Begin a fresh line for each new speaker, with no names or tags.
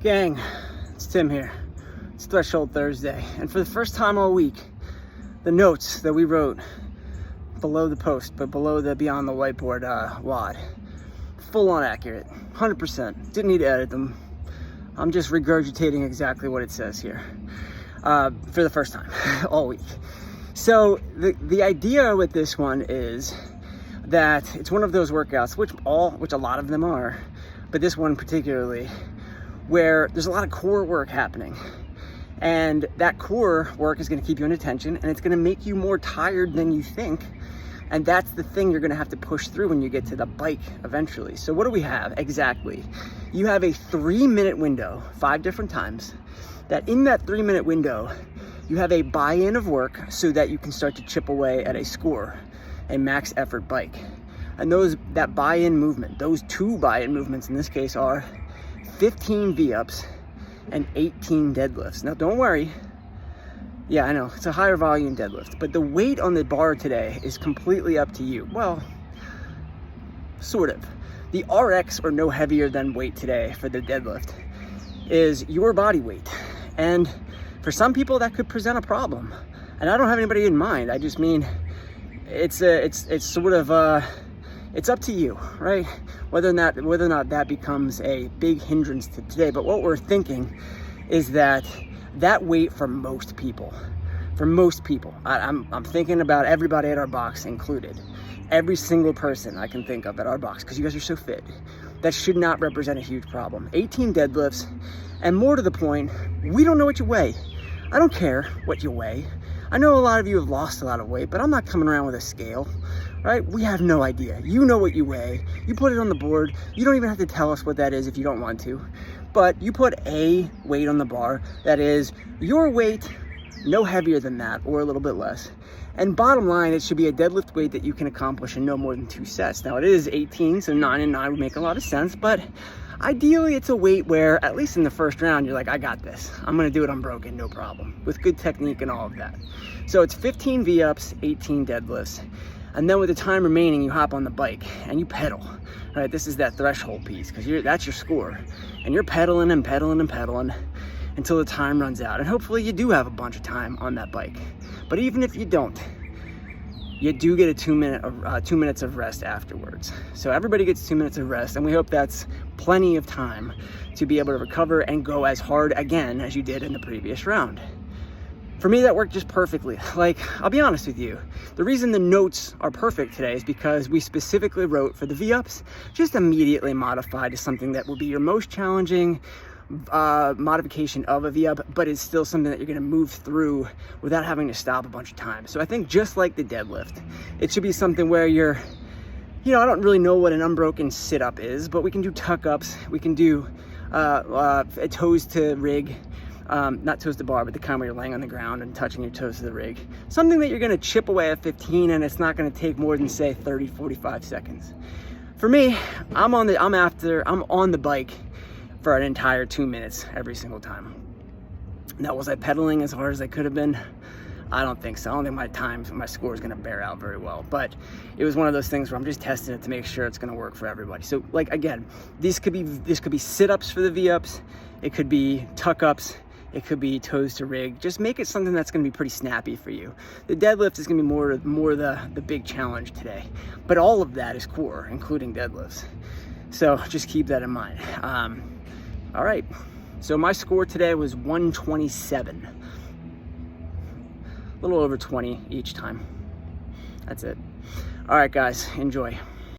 Gang, it's Tim here. It's Threshold Thursday, and for the first time all week, the notes that we wrote below the post, but below the Beyond the Whiteboard WOD, full on accurate, 100%. Didn't need to edit them. I'm just regurgitating exactly what it says here for the first time all week. So the idea with this one is that it's one of those workouts, which a lot of them are, but this one particularly, where there's a lot of core work happening. And that core work is gonna keep you in attention, and it's gonna make you more tired than you think. And that's the thing you're gonna have to push through when you get to the bike eventually. So what do we have exactly? You have a 3-minute window, 5 different times, that in that 3-minute window, you have a buy-in of work so that you can start to chip away at a score, a max effort bike. And that buy-in movement, those 2 buy-in movements in this case are 15 V-ups and 18 deadlifts. Now don't worry, yeah, I know, it's a higher volume deadlift, but the weight on the bar today is completely up to you. Well, sort of. The RX, or no heavier than weight today for the deadlift, is your body weight. And for some people that could present a problem. And I don't have anybody in mind, I just mean, it's sort of, it's up to you, right? Whether or not that becomes a big hindrance to today. But what we're thinking is that weight for most people, I'm thinking about everybody at our box included, every single person I can think of at our box, because you guys are so fit, that should not represent a huge problem. 18 deadlifts, and more to the point, we don't know what you weigh. I don't care what you weigh. I know a lot of you have lost a lot of weight, but I'm not coming around with a scale, right? We have no idea. You know what you weigh. You put it on the board. You don't even have to tell us what that is if you don't want to. But you put a weight on the bar that is your weight, no heavier than that, or a little bit less. And bottom line, it should be a deadlift weight that you can accomplish in no more than 2 sets. Now it is 18, so 9 and 9 would make a lot of sense, but ideally it's a weight where, at least in the first round, you're like, I got this. I'm gonna do it unbroken, no problem, with good technique and all of that. So it's 15 V-ups, 18 deadlifts. And then with the time remaining, you hop on the bike and you pedal, right? This is that threshold piece, because that's your score. And you're pedaling and pedaling and pedaling until the time runs out. And hopefully you do have a bunch of time on that bike. But even if you don't, you do get a 2 minutes of rest afterwards. So everybody gets 2 minutes of rest, and we hope that's plenty of time to be able to recover and go as hard again as you did in the previous round. For me, that worked just perfectly. Like, I'll be honest with you, the reason the notes are perfect today is because we specifically wrote for the V-ups, just immediately modified to something that will be your most challenging modification of a V-up, but it's still something that you're gonna move through without having to stop a bunch of times. So I think just like the deadlift, it should be something where you're, I don't really know what an unbroken sit-up is, but we can do tuck-ups, we can do toes to rig, not toes to bar, but the kind where you're laying on the ground and touching your toes to the rig. Something that you're gonna chip away at 15, and it's not gonna take more than, say, 30, 45 seconds. For me, I'm on the bike for an entire 2 minutes every single time. Now, was I pedaling as hard as I could have been? I don't think so. I don't think my score is gonna bear out very well, but it was one of those things where I'm just testing it to make sure it's gonna work for everybody. So, like, again, this could be sit-ups for the V-ups, it could be tuck-ups, it could be toes to rig. Just make it something that's gonna be pretty snappy for you. The deadlift is gonna be more the big challenge today, but all of that is core, including deadlifts. So just keep that in mind. All right, so my score today was 127. A little over 20 each time. That's it. All right, guys, enjoy.